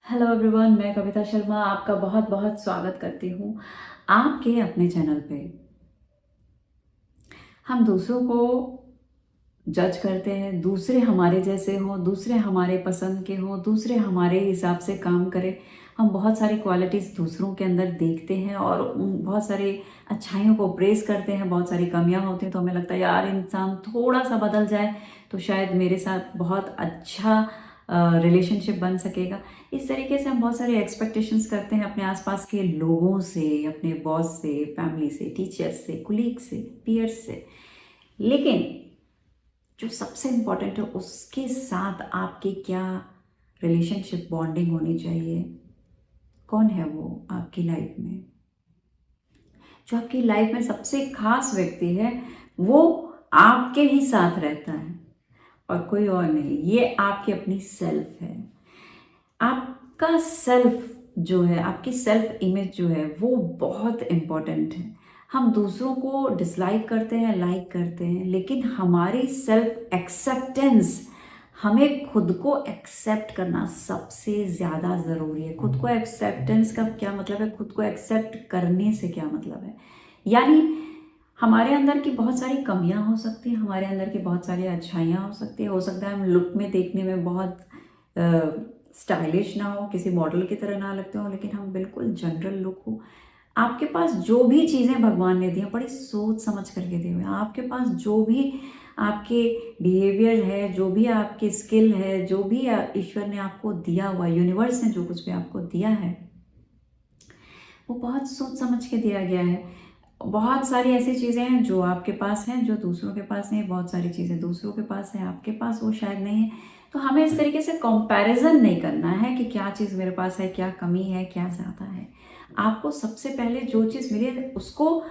Hello everyone, मैं कविता शर्मा आपका बहुत बहुत स्वागत करती हूँ आपके अपने चैनल पे। हम दूसरों को जज करते हैं, दूसरे हमारे जैसे हों, दूसरे हमारे पसंद के हों, दूसरे हमारे हिसाब से काम करें। हम बहुत सारी क्वालिटीज़ दूसरों के अंदर देखते हैं और उन बहुत सारी अच्छाइयों को प्रेज़ करते हैं। बहुत सारी कमियां होती हैं तो हमें लगता है यार इंसान थोड़ा सा बदल जाए तो शायद मेरे साथ बहुत अच्छा रिलेशनशिप बन सकेगा। इस तरीके से हम बहुत सारे एक्सपेक्टेशंस करते हैं अपने आसपास के लोगों से, अपने बॉस से, फैमिली से, टीचर्स से, कुलीग से, पीयर्स से। लेकिन जो सबसे इम्पोर्टेंट है उसके साथ आपकी क्या रिलेशनशिप बॉन्डिंग होनी चाहिए। कौन है वो आपकी लाइफ में? जो आपकी लाइफ में सबसे खास व्यक्ति है वो आपके ही साथ रहता है और कोई और नहीं। ये आपकी अपनी सेल्फ है। आपका सेल्फ जो है, आपकी सेल्फ इमेज जो है वो बहुत इम्पॉर्टेंट है। हम दूसरों को डिसलाइक करते हैं, लाइक करते हैं, लेकिन हमारी सेल्फ एक्सेप्टेंस, हमें खुद को एक्सेप्ट करना सबसे ज़्यादा ज़रूरी है। खुद को एक्सेप्टेंस का क्या मतलब है? खुद को एक्सेप्ट करने से क्या मतलब है? यानी हमारे अंदर की बहुत सारी कमियां हो सकती हैं, हमारे अंदर की बहुत सारी अच्छाइयाँ हो सकती है। हो सकता है हम लुक में देखने में बहुत स्टाइलिश ना हो, किसी मॉडल की तरह ना लगते हो, लेकिन हम बिल्कुल जनरल लुक हो। आपके पास जो भी चीज़ें भगवान ने दी हैं बड़ी सोच समझ करके दी हुई हैं। आपके पास जो भी आपके बिहेवियर है, जो भी आपकी स्किल है, जो भी ईश्वर ने आपको दिया हुआ, यूनिवर्स ने जो कुछ भी आपको दिया है वो बहुत सोच समझ के दिया गया है। बहुत सारी ऐसी चीज़ें हैं जो आपके पास हैं जो दूसरों के पास नहीं। बहुत सारी चीज़ें दूसरों के पास हैं, आपके पास वो शायद नहीं है। तो हमें इस तरीके से कंपैरिजन नहीं करना है कि क्या चीज़ मेरे पास है, क्या कमी है, क्या ज़्यादा है। आपको सबसे पहले जो चीज़ मिली है उसको,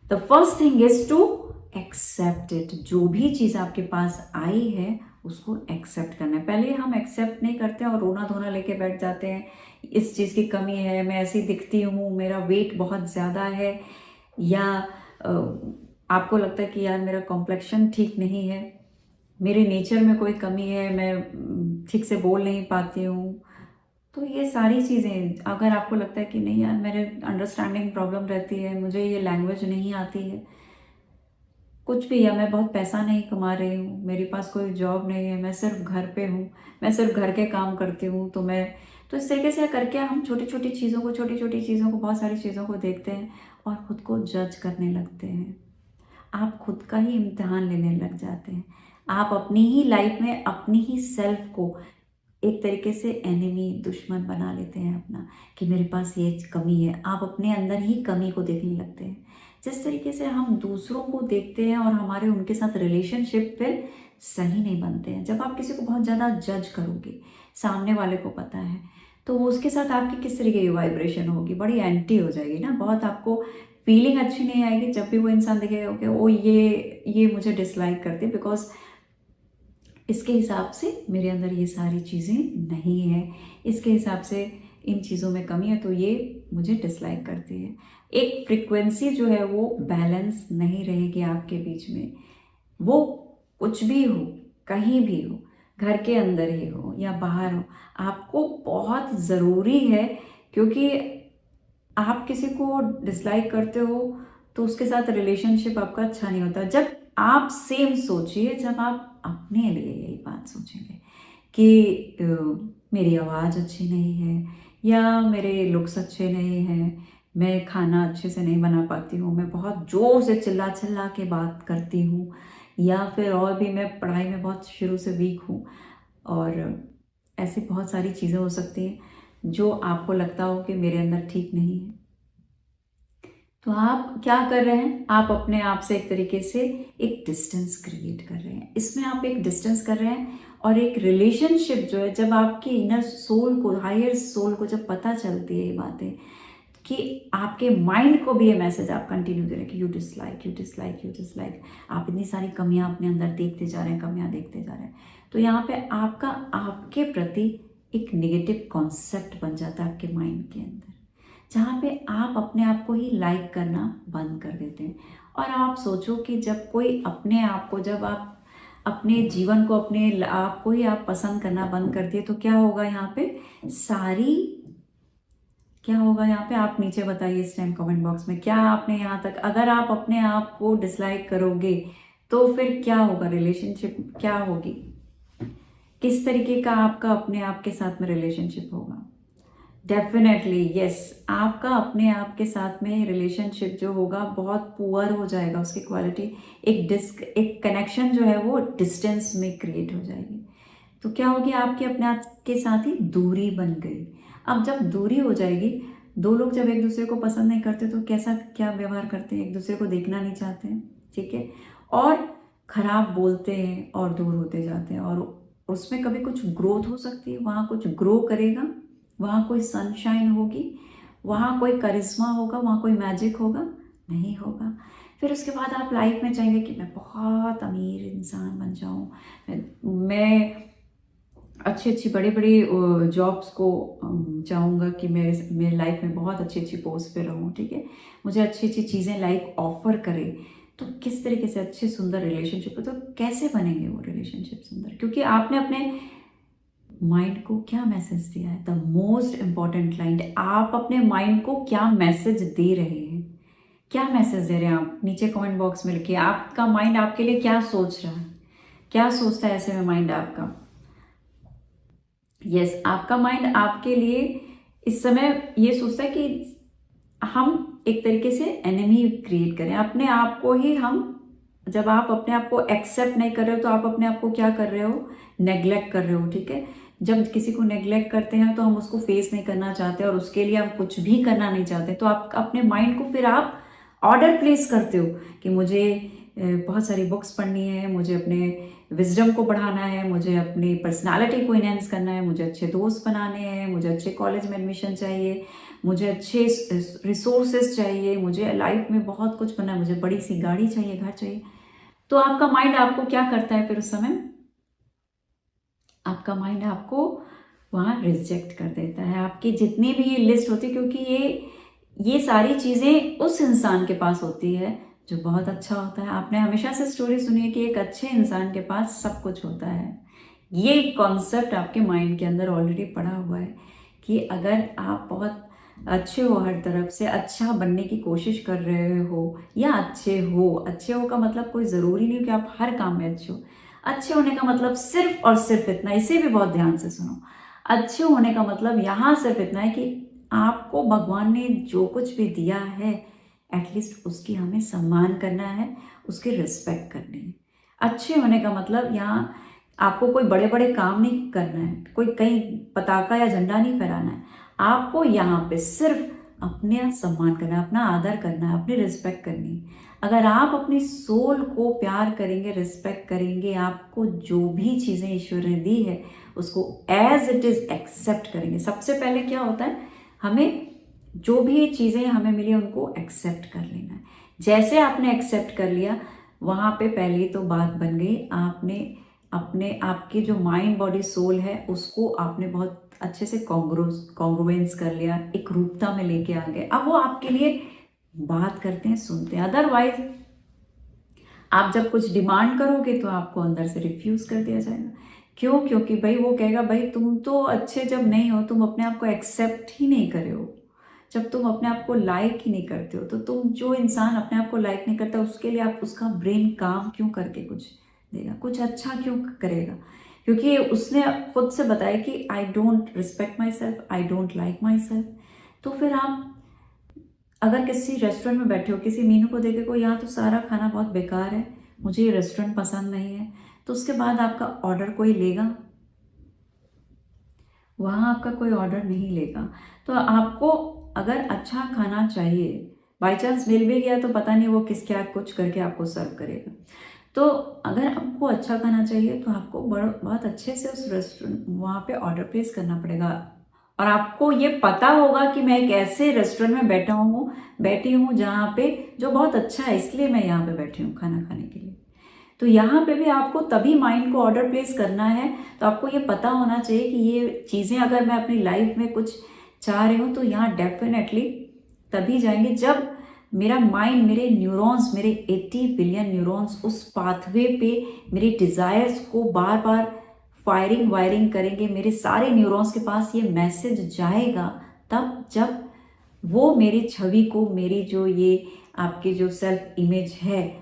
the first thing is to accept it. जो भी चीज़ आपके पास आई है उसको एक्सेप्ट करना है। पहले हम एक्सेप्ट नहीं करते और रोना धोना लेके बैठ जाते हैं, इस चीज़ की कमी है, मैं ऐसी दिखती हूँ, मेरा वेट बहुत ज़्यादा है, या अ, आपको लगता है कि यार मेरा कॉम्प्लेक्शन ठीक नहीं है, मेरे नेचर में कोई कमी है, मैं ठीक से बोल नहीं पाती हूँ। तो ये सारी चीज़ें, अगर आपको लगता है कि नहीं यार मेरे अंडरस्टैंडिंग प्रॉब्लम रहती है, मुझे ये लैंग्वेज नहीं आती है, कुछ भी, या मैं बहुत पैसा नहीं कमा रही हूँ, मेरे पास कोई जॉब नहीं है, मैं सिर्फ घर पे हूँ, मैं सिर्फ घर के काम करती हूँ, तो इस तरीके से करके हम छोटी छोटी चीज़ों को, छोटी छोटी चीज़ों को, बहुत सारी चीज़ों को देखते हैं और खुद को जज करने लगते हैं। आप खुद का ही इम्तिहान लेने लग जाते हैं। आप अपनी ही लाइफ में अपनी ही सेल्फ को एक तरीके से एनिमी, दुश्मन बना लेते हैं अपना, कि मेरे पास ये कमी है। आप अपने अंदर ही कमी को देखने लगते हैं। जिस तरीके से हम दूसरों को देखते हैं और हमारे उनके साथ रिलेशनशिप फिर सही नहीं बनते हैं। जब आप किसी को बहुत ज़्यादा जज करोगे, सामने वाले को पता है, तो वो उसके साथ आपकी किस तरीके की वाइब्रेशन होगी? बड़ी एंटी हो जाएगी ना। बहुत आपको फीलिंग अच्छी नहीं आएगी जब भी वो इंसान दिखेगा कि ओ ये मुझे डिसलाइक करती है, बिकॉज इसके हिसाब से मेरे अंदर ये सारी चीज़ें नहीं है, इसके हिसाब से इन चीज़ों में कमी है, तो ये मुझे डिसलाइक करती है। एक फ्रिक्वेंसी जो है वो बैलेंस नहीं रहेगी आपके बीच में। वो कुछ भी हो, कहीं भी हो, घर के अंदर ही हो या बाहर हो, आपको बहुत ज़रूरी है, क्योंकि आप किसी को डिसलाइक करते हो तो उसके साथ रिलेशनशिप आपका अच्छा नहीं होता। जब आप सेम सोचिए, जब आप अपने लिए यही बात सोचेंगे कि मेरी आवाज़ अच्छी नहीं है, या मेरे लुक्स अच्छे नहीं हैं, मैं खाना अच्छे से नहीं बना पाती हूँ, मैं बहुत ज़ोर से चिल्ला चिल्ला के बात करती हूँ, या फिर और भी मैं पढ़ाई में बहुत शुरू से वीक हूँ, और ऐसी बहुत सारी चीज़ें हो सकती हैं जो आपको लगता हो कि मेरे अंदर ठीक नहीं है। तो आप क्या कर रहे हैं? आप अपने आप से एक तरीके से एक डिस्टेंस क्रिएट कर रहे हैं। इसमें आप एक डिस्टेंस कर रहे हैं, और एक रिलेशनशिप जो है, जब आपके इनर सोल को, हायर सोल को जब पता चलती है ये बातें, कि आपके माइंड को भी ये मैसेज आप कंटिन्यू दे रहे हैं कि you dislike, you dislike, you dislike, आप इतनी सारी कमियां अपने अंदर देखते जा रहे हैं, कमियां देखते जा रहे हैं, तो यहाँ पे आपका आपके प्रति एक नेगेटिव कॉन्सेप्ट बन जाता है आपके माइंड के अंदर, जहाँ पे आप अपने आप को ही लाइक करना बंद कर देते हैं। और आप सोचो कि जब कोई अपने आप को, जब आप अपने जीवन को, अपने आपको ही आप पसंद करना बंद कर दिए, तो क्या होगा यहाँ पे? सारी क्या होगा यहाँ पे? आप नीचे बताइए इस टाइम कमेंट बॉक्स में, क्या आपने यहाँ तक, अगर आप अपने आप को डिसलाइक करोगे तो फिर क्या होगा? रिलेशनशिप क्या होगी? किस तरीके का आपका अपने आप के साथ में रिलेशनशिप होगा? डेफिनेटली यस, आपका अपने आप के साथ में रिलेशनशिप जो होगा बहुत पुअर हो जाएगा, उसकी क्वालिटी, एक कनेक्शन जो है वो डिस्टेंस में क्रिएट हो जाएगी। तो क्या होगी? आपके अपने आप के साथ ही दूरी बन गई। अब जब दूरी हो जाएगी, दो लोग जब एक दूसरे को पसंद नहीं करते तो कैसा क्या व्यवहार करते हैं? एक दूसरे को देखना नहीं चाहते हैं, ठीक है, और खराब बोलते हैं और दूर होते जाते हैं, और उसमें कभी कुछ ग्रोथ हो सकती है, वहाँ कुछ ग्रो करेगा, वहाँ कोई सनशाइन होगी, वहाँ कोई करिश्मा होगा, वहाँ कोई मैजिक होगा? नहीं होगा। फिर उसके बाद आप लाइफ में चाहेंगे कि मैं बहुत अमीर इंसान बन जाऊँ, मैं अच्छी अच्छी बड़ी बड़ी जॉब्स को चाहूँगा कि मेरे लाइफ में बहुत अच्छी अच्छी पोस्ट पे रहूँ, ठीक है, मुझे अच्छी अच्छी चीज़ें लाइफ ऑफर करे। तो किस तरीके से अच्छे सुंदर रिलेशनशिप, तो कैसे बनेंगे वो रिलेशनशिप सुंदर? क्योंकि आपने अपने माइंड को क्या मैसेज दिया है? द मोस्ट इंपॉर्टेंट लाइन, आप अपने माइंड को क्या मैसेज दे रहे हैं? क्या मैसेज दे रहे हैं आप? नीचे कमेंट बॉक्स में लिखिए, आपका माइंड आपके लिए क्या सोच रहा है? क्या सोचता है ऐसे में माइंड आपका? यस, आपका माइंड आपके लिए इस समय ये सोचता है कि हम एक तरीके से एनिमी क्रिएट करें अपने आप को ही हम। जब आप अपने आप को एक्सेप्ट नहीं कर रहे हो तो आप अपने आप को क्या कर रहे हो? नेग्लेक्ट कर रहे हो, ठीक है। जब किसी को नेग्लेक्ट करते हैं तो हम उसको फेस नहीं करना चाहते और उसके लिए हम कुछ भी करना नहीं चाहते, तो आप अपने माइंड को फिर आप ऑर्डर प्लेस करते हो कि मुझे बहुत सारी बुक्स पढ़नी है, मुझे अपने विजडम को बढ़ाना है, मुझे अपनी पर्सनालिटी को इनहेंस करना है, मुझे अच्छे दोस्त बनाने हैं, मुझे अच्छे कॉलेज में एडमिशन चाहिए, मुझे अच्छे रिसोर्सेज चाहिए, मुझे लाइफ में बहुत कुछ बनना है, मुझे बड़ी सी गाड़ी चाहिए, घर चाहिए। तो आपका माइंड आपको क्या करता है फिर उस समय? आपका माइंड आपको वहाँ रिजेक्ट कर देता है। आपकी जितनी भी ये लिस्ट होती है, क्योंकि ये सारी चीज़ें उस इंसान के पास होती है जो बहुत अच्छा होता है। आपने हमेशा से स्टोरी सुनी है कि एक अच्छे इंसान के पास सब कुछ होता है। ये कॉन्सेप्ट आपके माइंड के अंदर ऑलरेडी पड़ा हुआ है कि अगर आप बहुत अच्छे हो, हर तरफ से अच्छा बनने की कोशिश कर रहे हो, या अच्छे हो का मतलब कोई ज़रूरी नहीं कि आप हर काम में अच्छे हो। अच्छे होने का मतलब सिर्फ और सिर्फ इतना, इसे भी बहुत ध्यान से सुनो। अच्छे होने का मतलब यहाँ सिर्फ इतना है कि आपको भगवान ने जो कुछ भी दिया है, एटलीस्ट उसकी हमें सम्मान करना है, उसकी रिस्पेक्ट करनी है। अच्छे होने का मतलब यहाँ आपको कोई बड़े बड़े काम नहीं करना है, कोई कहीं पताका या झंडा नहीं फहराना है। आपको यहाँ पे सिर्फ अपने सम्मान करना है, अपना आदर करना है, अपनी रिस्पेक्ट करनी है। अगर आप अपनी सोल को प्यार करेंगे, रिस्पेक्ट करेंगे, आपको जो भी चीज़ें ईश्वर ने दी है उसको एज इट इज़ एक्सेप्ट करेंगे। सबसे पहले क्या होता है, हमें जो भी चीज़ें हमें मिली उनको एक्सेप्ट कर लेना है। जैसे आपने एक्सेप्ट कर लिया, वहाँ पे पहली तो बात बन गई, आपने अपने आपके जो माइंड बॉडी सोल है उसको आपने बहुत अच्छे से कॉन्ग्रुएंस कर लिया, एक रूपता में लेके आ गए। अब वो आपके लिए बात करते हैं, सुनते हैं। अदरवाइज आप जब कुछ डिमांड करोगे तो आपको अंदर से रिफ्यूज कर दिया जाएगा। क्यों? क्योंकि भाई वो कहेगा भाई तुम तो अच्छे जब नहीं हो, तुम अपने आप को एक्सेप्ट ही नहीं करे हो, जब तुम अपने आप को लाइक ही नहीं करते हो, तो तुम, जो इंसान अपने आप को लाइक नहीं करता उसके लिए आप उसका ब्रेन काम क्यों करके कुछ देगा, कुछ अच्छा क्यों करेगा? क्योंकि उसने खुद से बताया कि I don't respect my self, I don't like my self. तो फिर आप अगर किसी रेस्टोरेंट में बैठे हो, किसी मीनू को देखे को यहाँ तो सारा खाना बहुत बेकार है, मुझे ये रेस्टोरेंट पसंद नहीं है, तो उसके बाद आपका ऑर्डर कोई लेगा? वहाँ आपका कोई ऑर्डर नहीं लेगा। तो आपको अगर अच्छा खाना चाहिए, बाई चांस मिल भी गया तो पता नहीं वो किस क्या कुछ करके आपको सर्व करेगा। तो अगर आपको अच्छा खाना चाहिए तो आपको बहुत अच्छे से उस रेस्टोरेंट वहाँ पे ऑर्डर प्लेस करना पड़ेगा, और आपको ये पता होगा कि मैं एक ऐसे रेस्टोरेंट में बैठी हूँ जहाँ पे जो बहुत अच्छा है, इसलिए मैं यहाँ पे बैठी हूँ खाना खाने के लिए। तो यहाँ पे भी आपको तभी माइंड को ऑर्डर प्लेस करना है। तो आपको ये पता होना चाहिए कि ये चीज़ें अगर मैं अपनी लाइफ में कुछ चाह रही हूँ तो यहाँ डेफिनेटली तभी जाएंगे जब मेरा माइंड, मेरे न्यूरॉन्स, मेरे 80 बिलियन न्यूरॉन्स उस पाथवे पे मेरे डिज़ायर्स को बार बार फायरिंग वायरिंग करेंगे। मेरे सारे न्यूरॉन्स के पास ये मैसेज जाएगा तब जब वो मेरी छवि को, मेरी जो ये आपकी जो सेल्फ इमेज है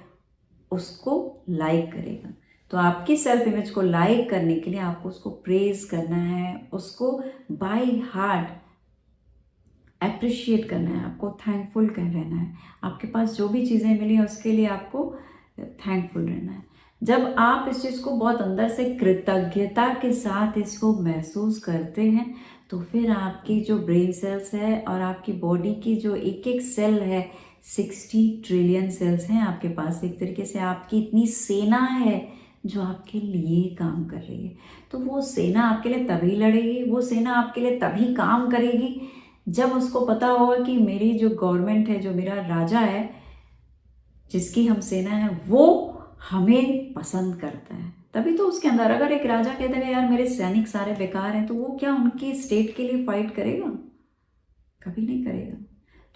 उसको लाइक करेगा। तो आपकी सेल्फ इमेज को लाइक करने के लिए आपको उसको प्रेज करना है, उसको बाय हार्ट अप्रिशिएट करना है, आपको थैंकफुल कर रहना है। आपके पास जो भी चीज़ें मिली हैं उसके लिए आपको थैंकफुल रहना है। जब आप इस चीज़ को बहुत अंदर से कृतज्ञता के साथ इसको महसूस करते हैं तो फिर आपकी जो ब्रेन सेल्स है और आपकी बॉडी की जो एक एक सेल है, 60 ट्रिलियन सेल्स हैं आपके पास। एक तरीके से आपकी इतनी सेना है जो आपके लिए काम कर रही है। तो वो सेना आपके लिए तभी लड़ेगी, वो सेना आपके लिए तभी काम करेगी जब उसको पता होगा कि मेरी जो गवर्नमेंट है, जो मेरा राजा है, जिसकी हम सेना है, वो हमें पसंद करता है। तभी तो उसके अंदर, अगर एक राजा कहता है यार मेरे सैनिक सारे बेकार हैं, तो वो क्या उनकी स्टेट के लिए फाइट करेगा? कभी नहीं करेगा।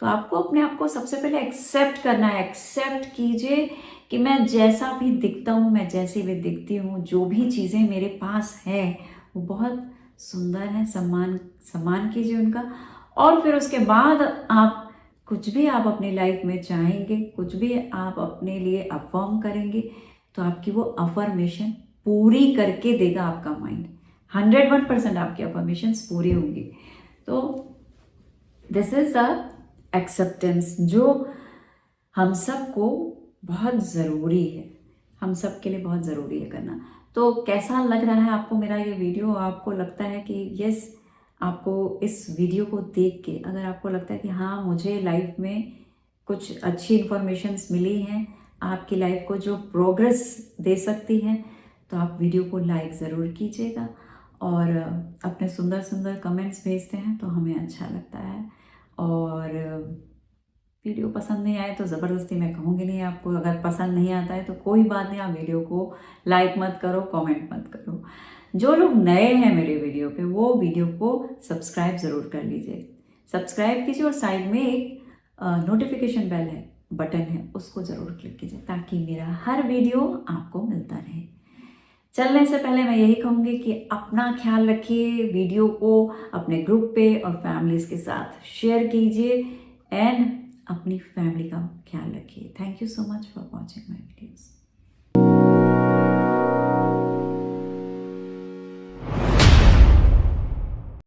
तो आपको अपने आप को सबसे पहले एक्सेप्ट करना है। एक्सेप्ट कीजिए कि मैं जैसा भी दिखता हूँ, मैं जैसी भी दिखती हूँ, जो भी चीज़ें मेरे पास है वो बहुत सुंदर है। सम्मान सम्मान कीजिए उनका। और फिर उसके बाद आप कुछ भी आप अपनी लाइफ में चाहेंगे, कुछ भी आप अपने लिए अफर्म करेंगे, तो आपकी वो अफर्मेशन पूरी करके देगा आपका माइंड। 101% आपकी अफर्मेशंस पूरी होंगी। तो दिस इज द एक्सेप्टेंस जो हम सबको बहुत ज़रूरी है, हम सब के लिए बहुत ज़रूरी है करना। तो कैसा लग रहा है आपको मेरा ये वीडियो? आपको लगता है कि यस, आपको इस वीडियो को देख के अगर आपको लगता है कि हाँ मुझे लाइफ में कुछ अच्छी इन्फॉर्मेशंस मिली हैं, आपकी लाइफ को जो प्रोग्रेस दे सकती हैं, तो आप वीडियो को लाइक ज़रूर कीजिएगा और अपने सुंदर सुंदर कमेंट्स भेजते हैं तो हमें अच्छा लगता है। और वीडियो पसंद नहीं आए तो ज़बरदस्ती मैं कहूँगी नहीं आपको, अगर पसंद नहीं आता है तो कोई बात नहीं, आप वीडियो को लाइक मत करो, कमेंट मत करो। जो लोग नए हैं मेरे वीडियो पे वो वीडियो को सब्सक्राइब ज़रूर कर लीजिए। सब्सक्राइब कीजिए और साइड में एक नोटिफिकेशन बेल है, बटन है, उसको ज़रूर क्लिक कीजिए ताकि मेरा हर वीडियो आपको मिलता रहे। चलने से पहले मैं यही कहूँगी कि अपना ख्याल रखिए, वीडियो को अपने ग्रुप पे और फैमिलीज़ के साथ शेयर कीजिए एंड अपनी फैमिली का ख्याल रखिए। Thank you so much for watching my videos.